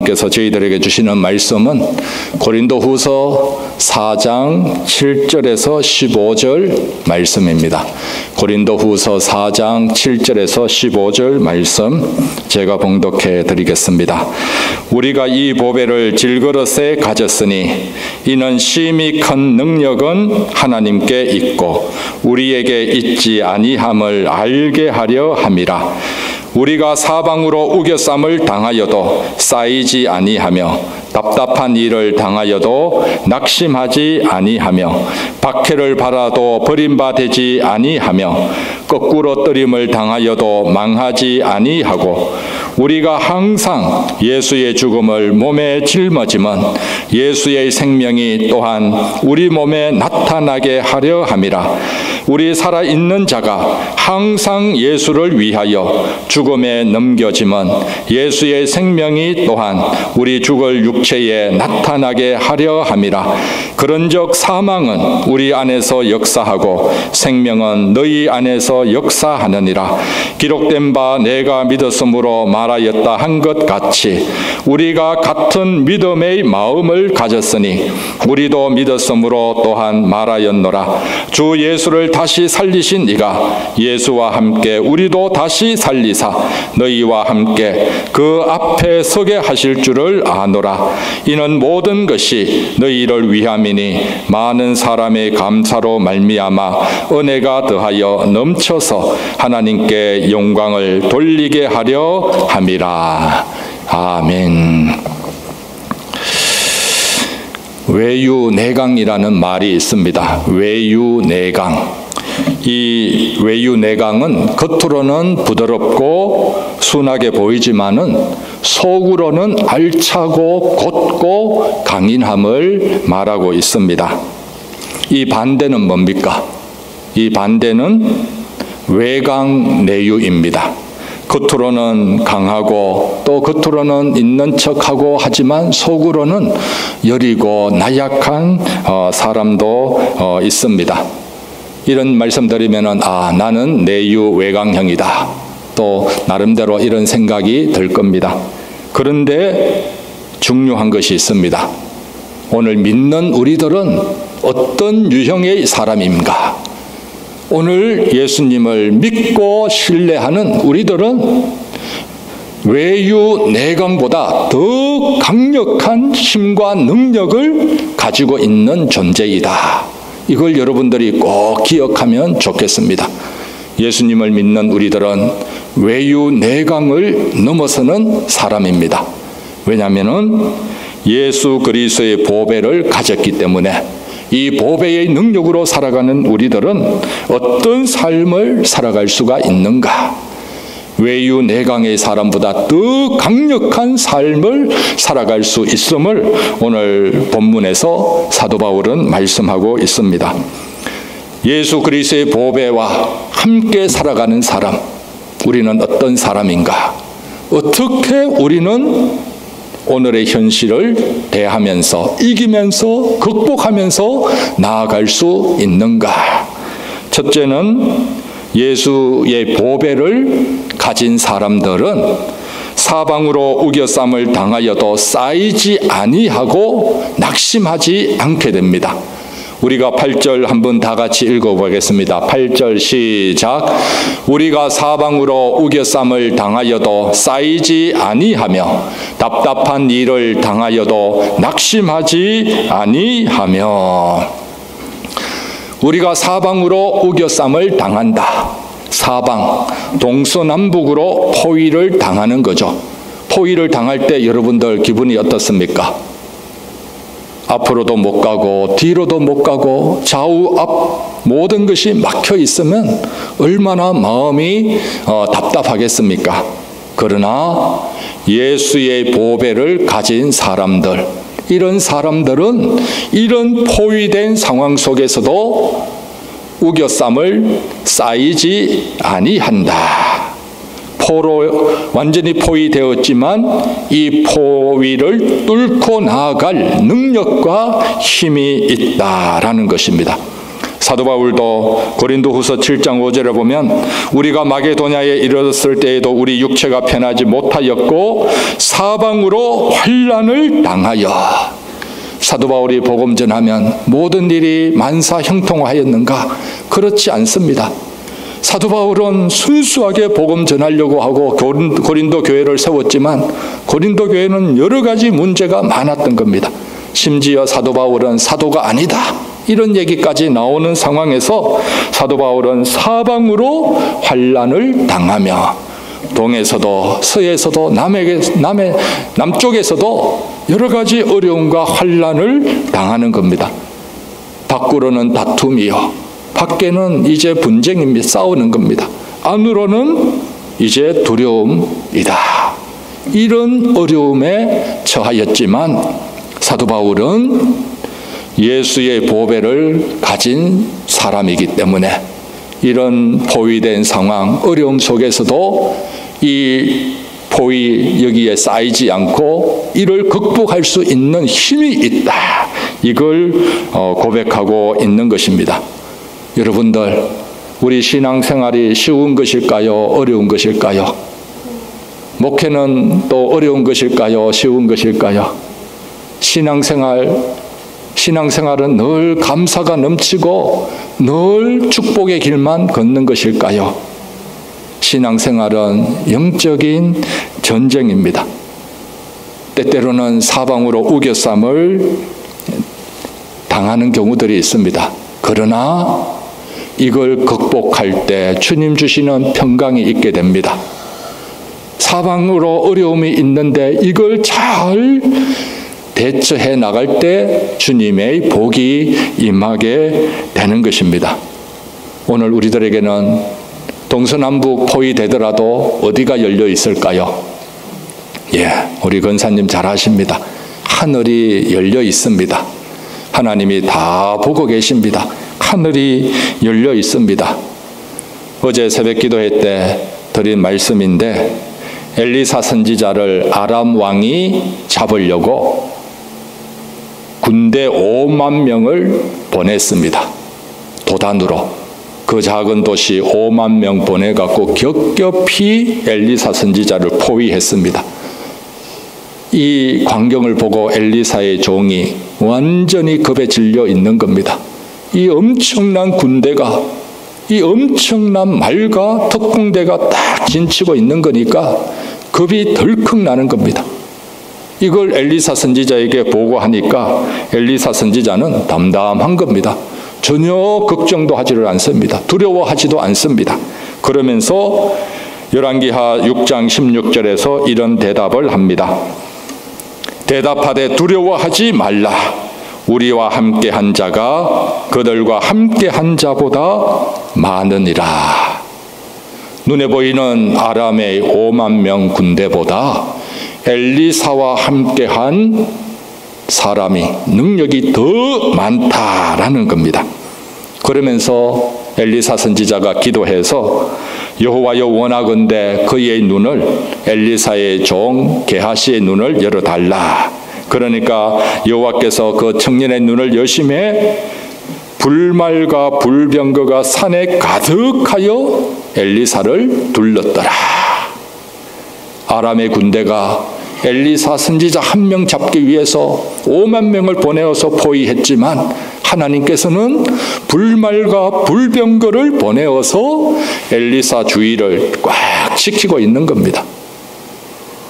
하나님께서 저희들에게 주시는 말씀은 고린도후서 4장 7절에서 15절 말씀입니다. 고린도후서 4장 7절에서 15절 말씀 제가 봉독해 드리겠습니다. 우리가 이 보배를 질그릇에 가졌으니 이는 심히 큰 능력은 하나님께 있고 우리에게 있지 아니함을 알게 하려 함이라. 우리가 사방으로 우겨쌈을 당하여도 쌓이지 아니하며 답답한 일을 당하여도 낙심하지 아니하며 박해를 받아도 버림받지 아니하며 거꾸로 뜨림을 당하여도 망하지 아니하고 우리가 항상 예수의 죽음을 몸에 짊어지면 예수의 생명이 또한 우리 몸에 나타나게 하려 함이라. 우리 살아있는 자가 항상 예수를 위하여 죽음에 넘겨지면 예수의 생명이 또한 우리 죽을 육체에 나타나게 하려 함이라. 그런즉 사망은 우리 안에서 역사하고 생명은 너희 안에서 역사하느니라. 기록된 바 내가 믿었으므로 말하였다 한 것 같이 우리가 같은 믿음의 마음을 가졌으니 우리도 믿었으므로 또한 말하였노라. 주 예수를 다시 살리신 이가 예수와 함께 우리도 다시 살리사 너희와 함께 그 앞에 서게 하실 줄을 아노라. 이는 모든 것이 너희를 위함이니 많은 사람의 감사로 말미암아 은혜가 더하여 넘쳐서 하나님께 영광을 돌리게 하려 함이라. 아멘. 외유내강이라는 말이 있습니다. 외유내강. 이 외유내강은 겉으로는 부드럽고 순하게 보이지만은 속으로는 알차고 곧고 강인함을 말하고 있습니다. 이 반대는 뭡니까? 이 반대는 외강내유입니다. 겉으로는 강하고 또 겉으로는 있는 척하고 하지만 속으로는 여리고 나약한 사람도 있습니다. 이런 말씀드리면은 나는 내유 외강형이다. 또 나름대로 이런 생각이 들 겁니다. 그런데 중요한 것이 있습니다. 오늘 믿는 우리들은 어떤 유형의 사람인가? 오늘 예수님을 믿고 신뢰하는 우리들은 외유내강보다 더 강력한 힘과 능력을 가지고 있는 존재이다. 이걸 여러분들이 꼭 기억하면 좋겠습니다. 예수님을 믿는 우리들은 외유내강을 넘어서는 사람입니다. 왜냐하면 예수 그리스도의 보배를 가졌기 때문에 이 보배의 능력으로 살아가는 우리들은 어떤 삶을 살아갈 수가 있는가? 외유내강의 사람보다 더 강력한 삶을 살아갈 수 있음을 오늘 본문에서 사도 바울은 말씀하고 있습니다. 예수 그리스도의 보배와 함께 살아가는 사람, 우리는 어떤 사람인가? 어떻게 우리는 오늘의 현실을 대하면서 이기면서 극복하면서 나아갈 수 있는가? 첫째는 예수의 보배를 가진 사람들은 사방으로 우겨쌈을 당하여도 쌓이지 아니하고 낙심하지 않게 됩니다. 우리가 8절 한번 다 같이 읽어보겠습니다. 8절 시작. 우리가 사방으로 우겨쌈을 당하여도 쌓이지 아니하며 답답한 일을 당하여도 낙심하지 아니하며. 우리가 사방으로 우겨쌈을 당한다. 사방, 동서남북으로 포위를 당하는 거죠. 포위를 당할 때 여러분들 기분이 어떻습니까? 앞으로도 못 가고 뒤로도 못 가고 좌우 앞 모든 것이 막혀 있으면 얼마나 마음이 답답하겠습니까? 그러나 예수의 보배를 가진 사람들, 이런 사람들은 이런 포위된 상황 속에서도 우겨쌈을 쌓이지 아니한다. 포로 완전히 포위되었지만 이 포위를 뚫고 나아갈 능력과 힘이 있다라는 것입니다. 사도 바울도 고린도후서 7장 5절에 보면 우리가 마게도냐에 이르렀을 때에도 우리 육체가 편하지 못하였고 사방으로 환난을 당하여. 사도 바울이 복음 전하면 모든 일이 만사 형통하였는가? 그렇지 않습니다. 사도 바울은 순수하게 복음 전하려고 하고 고린도 교회를 세웠지만 고린도 교회는 여러 가지 문제가 많았던 겁니다. 심지어 사도 바울은 사도가 아니다, 이런 얘기까지 나오는 상황에서 사도 바울은 사방으로 환난을 당하며 동에서도 서에서도 남쪽에서도 여러 가지 어려움과 환난을 당하는 겁니다. 밖으로는 다툼이요, 밖에는 이제 분쟁입니다. 싸우는 겁니다. 안으로는 이제 두려움이다. 이런 어려움에 처하였지만 사도 바울은 예수의 보배를 가진 사람이기 때문에 이런 포위된 상황, 어려움 속에서도 이 포위 여기에 쌓이지 않고 이를 극복할 수 있는 힘이 있다, 이걸 고백하고 있는 것입니다. 여러분들, 우리 신앙생활이 쉬운 것일까요? 어려운 것일까요? 목회는 또 어려운 것일까요? 쉬운 것일까요? 신앙생활은 늘 감사가 넘치고 늘 축복의 길만 걷는 것일까요? 신앙생활은 영적인 전쟁입니다. 때때로는 사방으로 우겨쌈을 당하는 경우들이 있습니다. 그러나 이걸 극복할 때 주님 주시는 평강이 있게 됩니다. 사방으로 어려움이 있는데 이걸 잘 대처해 나갈 때 주님의 복이 임하게 되는 것입니다. 오늘 우리들에게는 동서남북 포위되더라도 어디가 열려 있을까요? 우리 권사님 잘 아십니다. 하늘이 열려 있습니다. 하나님이 다 보고 계십니다. 하늘이 열려 있습니다. 어제 새벽 기도회 때 드린 말씀인데 엘리사 선지자를 아람 왕이 잡으려고 군대 5만 명을 보냈습니다. 도단으로. 그 작은 도시 5만 명 보내갖고 겹겹이 엘리사 선지자를 포위했습니다. 이 광경을 보고 엘리사의 종이 완전히 겁에 질려 있는 겁니다. 이 엄청난 군대가, 이 엄청난 말과 특공대가 딱 진치고 있는 거니까 겁이 덜컥 나는 겁니다. 이걸 엘리사 선지자에게 보고하니까 엘리사 선지자는 담담한 겁니다. 전혀 걱정도 하지를 않습니다. 두려워하지도 않습니다. 그러면서 열왕기하 6장 16절에서 이런 대답을 합니다. 대답하되 두려워하지 말라. 우리와 함께한 자가 그들과 함께한 자보다 많으니라. 눈에 보이는 아람의 5만 명 군대보다 엘리사와 함께한 사람이, 능력이 더 많다라는 겁니다. 그러면서 엘리사 선지자가 기도해서 여호와여 원하건대 그의 눈을, 엘리사의 종 게하시의 눈을 열어달라. 그러니까 여호와께서 그 청년의 눈을 여심해 불말과 불병거가 산에 가득하여 엘리사를 둘렀더라. 아람의 군대가 엘리사 선지자 한 명 잡기 위해서 5만 명을 보내어서 포위했지만 하나님께서는 불말과 불병거를 보내어서 엘리사 주위를 꽉 지키고 있는 겁니다.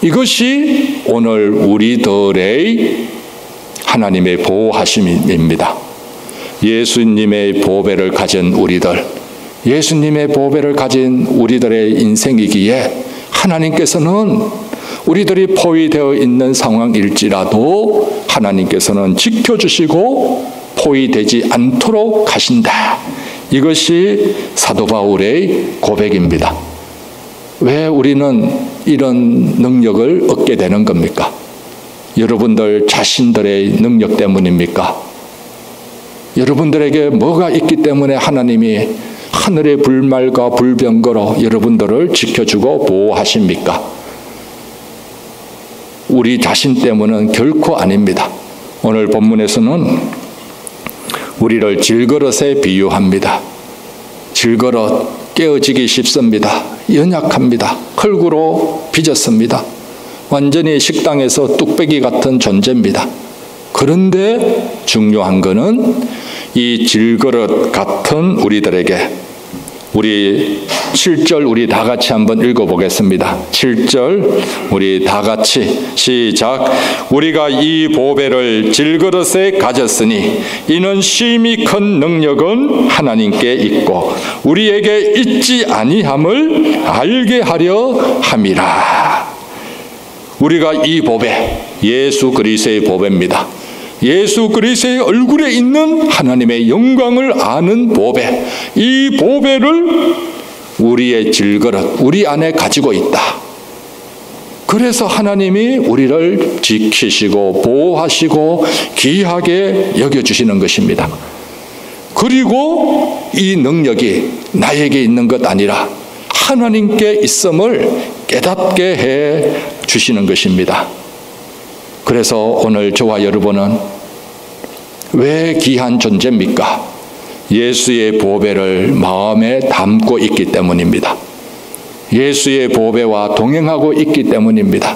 이것이 오늘 우리들의 하나님의 보호하심입니다. 예수님의 보배를 가진 우리들, 예수님의 보배를 가진 우리들의 인생이기에 하나님께서는 우리들이 포위되어 있는 상황일지라도 하나님께서는 지켜주시고 포위되지 않도록 하신다. 이것이 사도 바울의 고백입니다. 왜 우리는 이런 능력을 얻게 되는 겁니까? 여러분들 자신들의 능력 때문입니까? 여러분들에게 뭐가 있기 때문에 하나님이 하늘의 불말과 불병거로 여러분들을 지켜주고 보호하십니까? 우리 자신 때문은 결코 아닙니다. 오늘 본문에서는 우리를 질그릇에 비유합니다. 질그릇 깨어지기 쉽습니다. 연약합니다. 흙으로 빚었습니다. 완전히 식당에서 뚝배기 같은 존재입니다. 그런데 중요한 것은 이 질그릇 같은 우리들에게, 우리 7절 우리 다 같이 한번 읽어보겠습니다. 7절 우리 다 같이 시작. 우리가 이 보배를 질그릇에 가졌으니 이는 심히 큰 능력은 하나님께 있고 우리에게 있지 아니함을 알게 하려 함이라. 우리가 이 보배, 예수 그리스도의 보배입니다. 예수 그리스도의 얼굴에 있는 하나님의 영광을 아는 보배, 이 보배를 우리의 질그릇, 우리 안에 가지고 있다. 그래서 하나님이 우리를 지키시고 보호하시고 귀하게 여겨주시는 것입니다. 그리고 이 능력이 나에게 있는 것 아니라 하나님께 있음을 깨닫게 해 주시는 것입니다. 그래서 오늘 저와 여러분은 왜 귀한 존재입니까? 예수의 보배를 마음에 담고 있기 때문입니다. 예수의 보배와 동행하고 있기 때문입니다.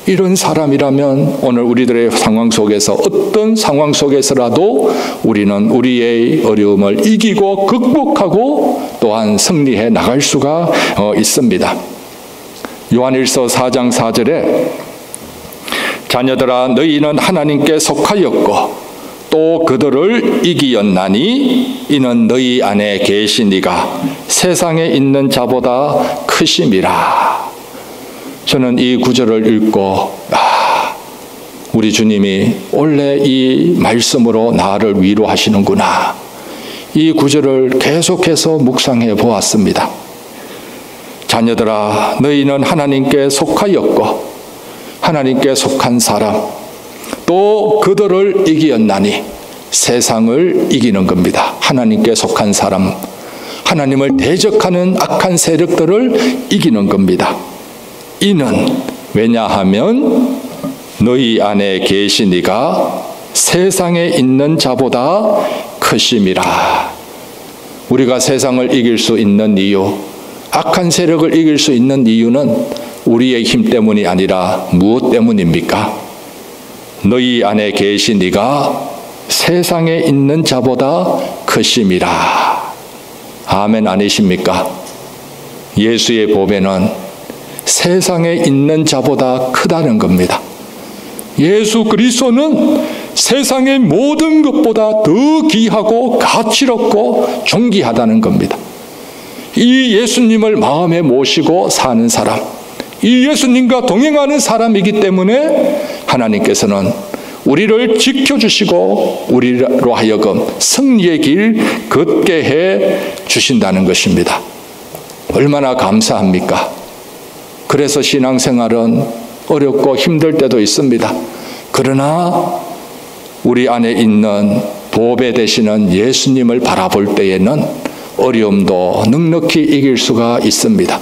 이런 사람이라면 오늘 우리들의 상황 속에서, 어떤 상황 속에서라도 우리는 우리의 어려움을 이기고 극복하고 또한 승리해 나갈 수가 있습니다. 요한일서 4장 4절에 자녀들아 너희는 하나님께 속하였고 또 그들을 이기었나니 이는 너희 안에 계신 이가 세상에 있는 자보다 크심이라. 저는 이 구절을 읽고 우리 주님이 원래 이 말씀으로 나를 위로하시는구나, 이 구절을 계속해서 묵상해 보았습니다. 자녀들아 너희는 하나님께 속하였고 하나님께 속한 사람, 또 그들을 이기었나니 세상을 이기는 겁니다. 하나님께 속한 사람, 하나님을 대적하는 악한 세력들을 이기는 겁니다. 이는 왜냐하면 너희 안에 계신 이가 세상에 있는 자보다 크심이라. 우리가 세상을 이길 수 있는 이유, 악한 세력을 이길 수 있는 이유는 우리의 힘 때문이 아니라 무엇 때문입니까? 너희 안에 계신 이가 세상에 있는 자보다 크심이라. 아멘 아니십니까? 예수의 보배는 세상에 있는 자보다 크다는 겁니다. 예수 그리스도는 세상의 모든 것보다 더 귀하고 가치롭고 존귀하다는 겁니다. 이 예수님을 마음에 모시고 사는 사람, 이 예수님과 동행하는 사람이기 때문에 하나님께서는 우리를 지켜주시고 우리로 하여금 승리의 길 걷게 해 주신다는 것입니다. 얼마나 감사합니까? 그래서 신앙생활은 어렵고 힘들 때도 있습니다. 그러나 우리 안에 있는 보배 되시는 예수님을 바라볼 때에는 어려움도 넉넉히 이길 수가 있습니다.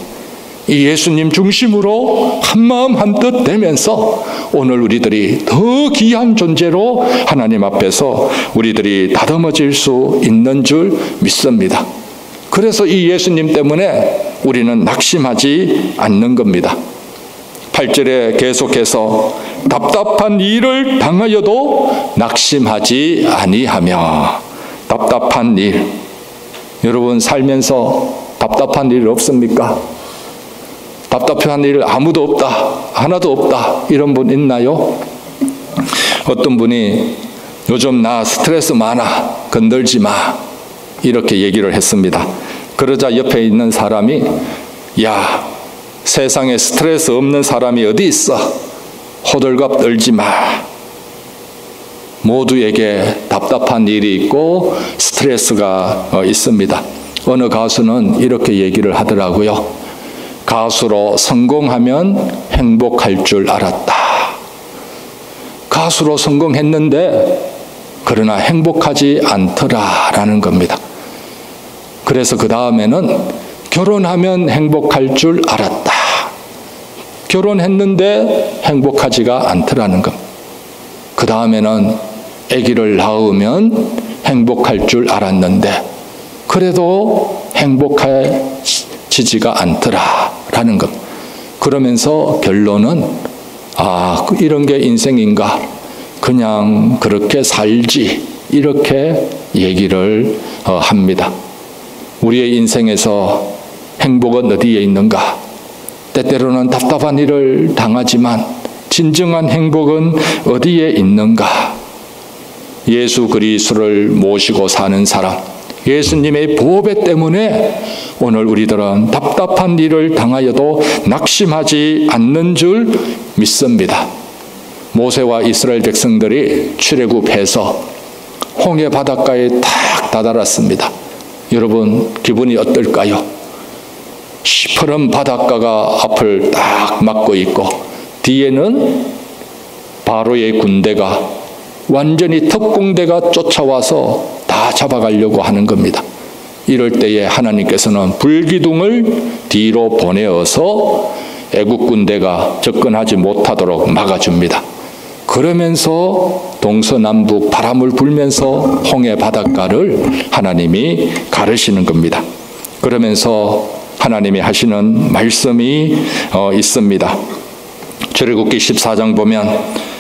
이 예수님 중심으로 한마음 한뜻 되면서 오늘 우리들이 더 귀한 존재로 하나님 앞에서 우리들이 다듬어질 수 있는 줄 믿습니다. 그래서 이 예수님 때문에 우리는 낙심하지 않는 겁니다. 8절에 계속해서 답답한 일을 당하여도 낙심하지 아니하며. 답답한 일, 여러분 살면서 답답한 일 없습니까? 답답한 일 아무도 없다, 하나도 없다, 이런 분 있나요? 어떤 분이 요즘 나 스트레스 많아, 건들지 마, 이렇게 얘기를 했습니다. 그러자 옆에 있는 사람이 야, 세상에 스트레스 없는 사람이 어디 있어, 호들갑 떨지 마. 모두에게 답답한 일이 있고 스트레스가 있습니다. 어느 가수는 이렇게 얘기를 하더라고요. 가수로 성공하면 행복할 줄 알았다. 가수로 성공했는데 그러나 행복하지 않더라라는 겁니다. 그래서 그 다음에는 결혼하면 행복할 줄 알았다. 결혼했는데 행복하지가 않더라는 겁니다. 그 다음에는 아기를 낳으면 행복할 줄 알았는데 그래도 행복해지지가 않더라라는 것. 그러면서 결론은 이런 게 인생인가? 그냥 그렇게 살지. 이렇게 얘기를 합니다. 우리의 인생에서 행복은 어디에 있는가? 때때로는 답답한 일을 당하지만 진정한 행복은 어디에 있는가? 예수 그리스도를 모시고 사는 사람, 예수님의 보배 때문에 오늘 우리들은 답답한 일을 당하여도 낙심하지 않는 줄 믿습니다. 모세와 이스라엘 백성들이 출애굽해서 홍해 바닷가에 탁 다다랐습니다. 여러분 기분이 어떨까요? 시퍼런 바닷가가 앞을 딱 막고 있고 뒤에는 바로의 군대가 완전히 특공대가 쫓아와서 다 잡아가려고 하는 겁니다. 이럴 때에 하나님께서는 불기둥을 뒤로 보내어서 애국 군대가 접근하지 못하도록 막아줍니다. 그러면서 동서남북 바람을 불면서 홍해 바닷가를 하나님이 가르시는 겁니다. 그러면서 하나님이 하시는 말씀이 있습니다. 출애굽기 14장 보면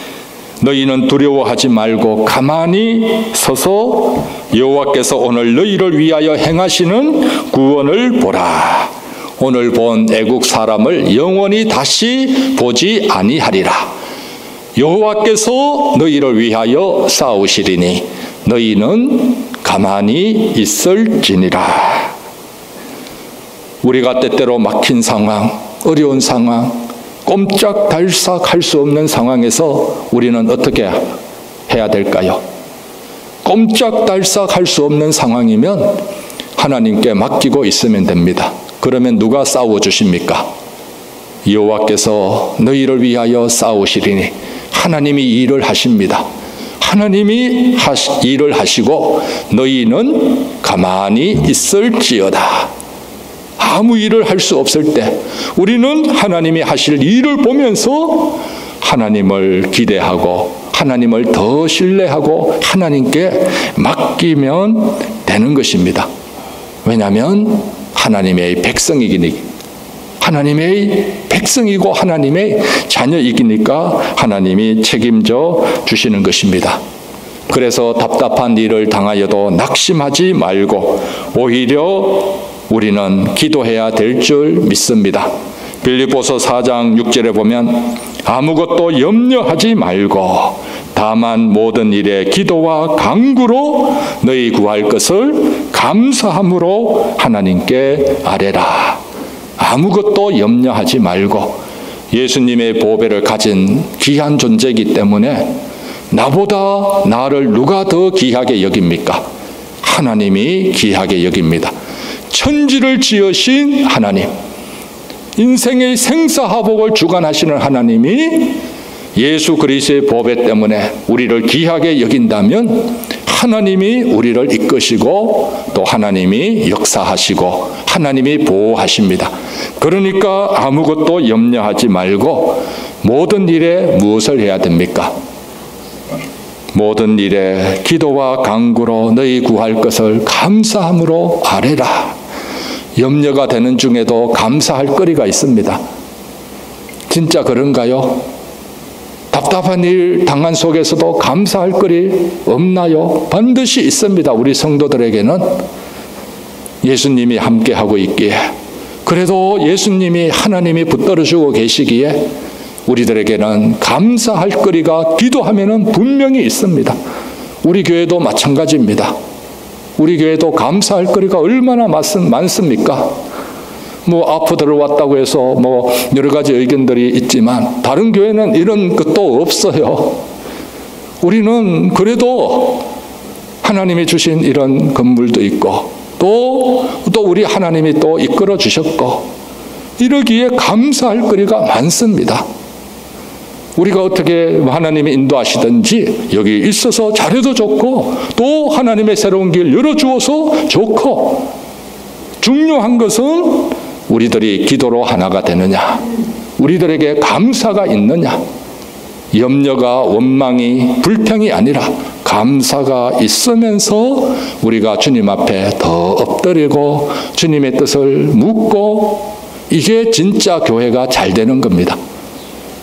너희는 두려워하지 말고 가만히 서서 여호와께서 오늘 너희를 위하여 행하시는 구원을 보라. 오늘 본 애국 사람을 영원히 다시 보지 아니하리라. 여호와께서 너희를 위하여 싸우시리니 너희는 가만히 있을지니라. 우리가 때때로 막힌 상황, 어려운 상황, 꼼짝달싹 할 수 없는 상황에서 우리는 어떻게 해야 될까요? 꼼짝달싹 할 수 없는 상황이면 하나님께 맡기고 있으면 됩니다. 그러면 누가 싸워주십니까? 여호와께서 너희를 위하여 싸우시리니 하나님이 일을 하십니다. 하나님이 일을 하시고 너희는 가만히 있을지어다. 아무 일을 할 수 없을 때 우리는 하나님이 하실 일을 보면서 하나님을 기대하고 하나님을 더 신뢰하고 하나님께 맡기면 되는 것입니다. 왜냐하면 하나님의 백성이기니 하나님의 백성이고 하나님의 자녀이기니까 하나님이 책임져 주시는 것입니다. 그래서 답답한 일을 당하여도 낙심하지 말고 오히려 우리는 기도해야 될 줄 믿습니다. 빌립보서 4장 6절에 보면 아무것도 염려하지 말고 다만 모든 일에 기도와 간구로 너희 구할 것을 감사함으로 하나님께 아뢰라. 아무것도 염려하지 말고 예수님의 보배를 가진 귀한 존재이기 때문에 나보다 나를 누가 더 귀하게 여깁니까? 하나님이 귀하게 여깁니다. 천지를 지으신 하나님, 인생의 생사화복을 주관하시는 하나님이 예수 그리스도의 보배 때문에 우리를 귀하게 여긴다면 하나님이 우리를 이끄시고 또 하나님이 역사하시고 하나님이 보호하십니다. 그러니까 아무것도 염려하지 말고 모든 일에 무엇을 해야 됩니까? 모든 일에 기도와 간구로 너희 구할 것을 감사함으로 아뢰라. 염려가 되는 중에도 감사할 거리가 있습니다. 진짜 그런가요? 답답한 일 당한 속에서도 감사할 거리 없나요? 반드시 있습니다. 우리 성도들에게는 예수님이 함께하고 있기에, 그래도 예수님이 하나님이 붙들어주고 계시기에 우리들에게는 감사할 거리가 기도하면은 분명히 있습니다. 우리 교회도 마찬가지입니다. 우리 교회도 감사할 거리가 얼마나 많습니까? 앞으로 들어왔다고 해서 여러 가지 의견들이 있지만 다른 교회는 이런 것도 없어요. 우리는 그래도 하나님이 주신 이런 건물도 있고 또 우리 하나님이 또 이끌어 주셨고 이러기에 감사할 거리가 많습니다. 우리가 어떻게 하나님이 인도하시든지 여기 있어서 잘해도 좋고 또 하나님의 새로운 길 열어주어서 좋고, 중요한 것은 우리들이 기도로 하나가 되느냐, 우리들에게 감사가 있느냐, 염려가 원망이 불평이 아니라 감사가 있으면서 우리가 주님 앞에 더 엎드리고 주님의 뜻을 묻고, 이게 진짜 교회가 잘 되는 겁니다.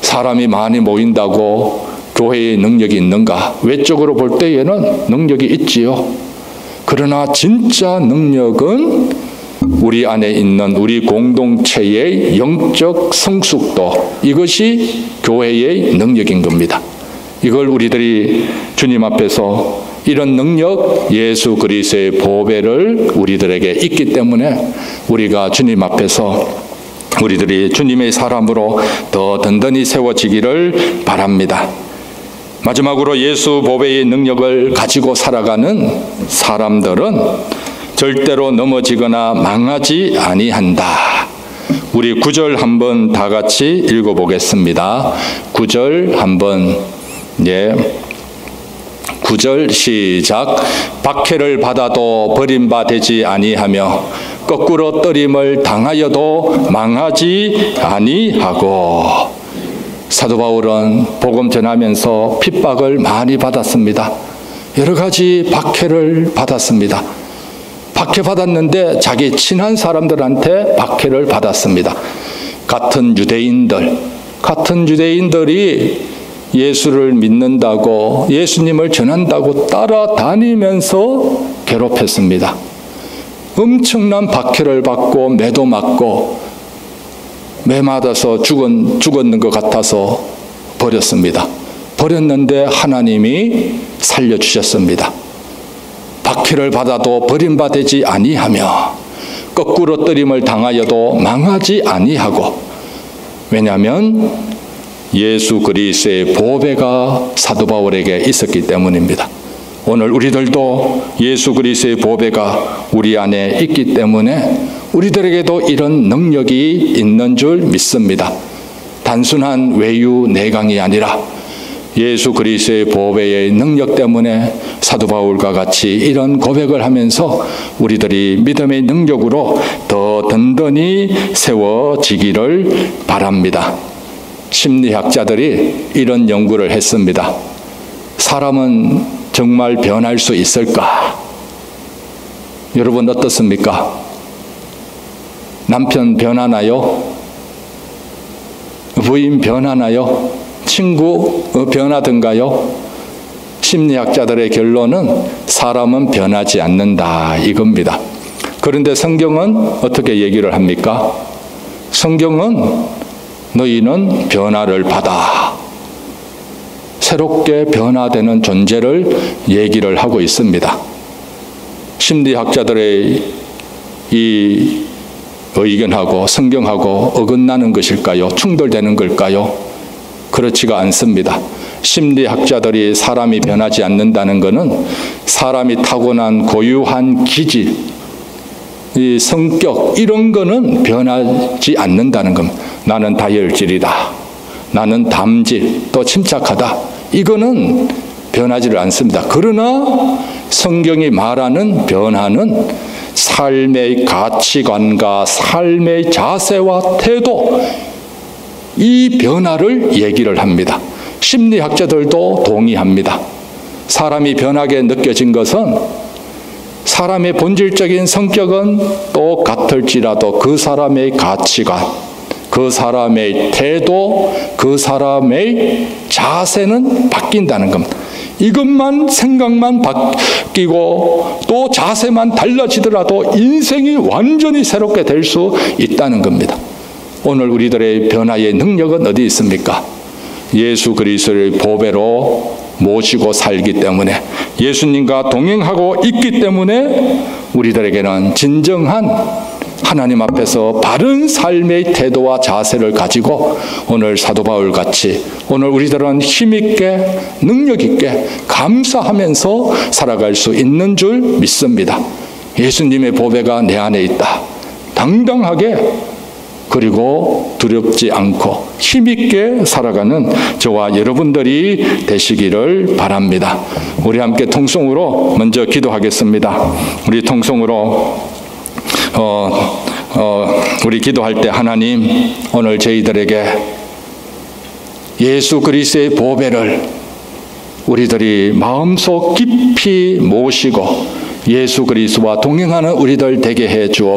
사람이 많이 모인다고 교회의 능력이 있는가? 외적으로 볼 때에는 능력이 있지요. 그러나 진짜 능력은 우리 안에 있는 우리 공동체의 영적 성숙도, 이것이 교회의 능력인 겁니다. 이걸 우리들이 주님 앞에서 이런 능력, 예수 그리스도의 보배를 우리들에게 있기 때문에 우리가 주님 앞에서 우리들이 주님의 사람으로 더 든든히 세워지기를 바랍니다. 마지막으로 예수 보배의 능력을 가지고 살아가는 사람들은 절대로 넘어지거나 망하지 아니한다. 우리 9절 한번 다 같이 읽어보겠습니다. 9절 한번, 9절 시작. 박해를 받아도 버림받지 아니하며 거꾸로 떨림을 당하여도 망하지 아니하고. 사도 바울은 복음 전하면서 핍박을 많이 받았습니다. 여러 가지 박해를 받았습니다. 박해받았는데 자기 친한 사람들한테 박해를 받았습니다. 같은 유대인들이 예수를 믿는다고, 예수님을 전한다고 따라다니면서 괴롭혔습니다. 엄청난 박해를 받고 매도 맞고 매 맞아서 죽었는 것 같아서 버렸는데 하나님이 살려주셨습니다. 박해를 받아도 버림받지 아니하며 거꾸로 떨림을 당하여도 망하지 아니하고. 왜냐하면 예수 그리스도의 보배가 사도 바울에게 있었기 때문입니다. 오늘 우리들도 예수 그리스도의 보배가 우리 안에 있기 때문에 우리들에게도 이런 능력이 있는 줄 믿습니다. 단순한 외유 내강이 아니라 예수 그리스도의 보배의 능력 때문에 사도 바울과 같이 이런 고백을 하면서 우리들이 믿음의 능력으로 더 든든히 세워지기를 바랍니다. 심리학자들이 이런 연구를 했습니다. 사람은 정말 변할 수 있을까? 여러분 어떻습니까? 남편 변하나요? 부인 변하나요? 친구 변하던가요? 심리학자들의 결론은 사람은 변하지 않는다, 이겁니다. 그런데 성경은 어떻게 얘기를 합니까? 성경은 너희는 변화를 받아, 새롭게 변화되는 존재를 얘기를 하고 있습니다. 심리학자들의 이 의견하고 성경하고 어긋나는 것일까요? 충돌되는 걸까요? 그렇지가 않습니다. 심리학자들이 사람이 변하지 않는다는 것은 사람이 타고난 고유한 기질, 이 성격, 이런 거는 변하지 않는다는 겁니다. 나는 다혈질이다, 나는 담질, 또 침착하다, 이거는 변하지를 않습니다. 그러나 성경이 말하는 변화는 삶의 가치관과 삶의 자세와 태도, 이 변화를 얘기를 합니다. 심리학자들도 동의합니다. 사람이 변하게 느껴진 것은 사람의 본질적인 성격은 똑같을지라도 그 사람의 가치관, 그 사람의 태도, 그 사람의 자세는 바뀐다는 겁니다. 이것만, 생각만 바뀌고 또 자세만 달라지더라도 인생이 완전히 새롭게 될 수 있다는 겁니다. 오늘 우리들의 변화의 능력은 어디 있습니까? 예수 그리스도의 보배로 모시고 살기 때문에, 예수님과 동행하고 있기 때문에 우리들에게는 진정한 하나님 앞에서 바른 삶의 태도와 자세를 가지고 오늘 사도 바울 같이 오늘 우리들은 힘있게 능력있게 감사하면서 살아갈 수 있는 줄 믿습니다. 예수님의 보배가 내 안에 있다, 당당하게, 그리고 두렵지 않고 힘있게 살아가는 저와 여러분들이 되시기를 바랍니다. 우리 함께 통성으로 먼저 기도하겠습니다. 우리 통성으로 우리 기도할 때, 하나님, 오늘 저희들에게 예수 그리스도의 보배를 우리들이 마음속 깊이 모시고 예수 그리스도와 동행하는 우리들 되게 해 주옵소서.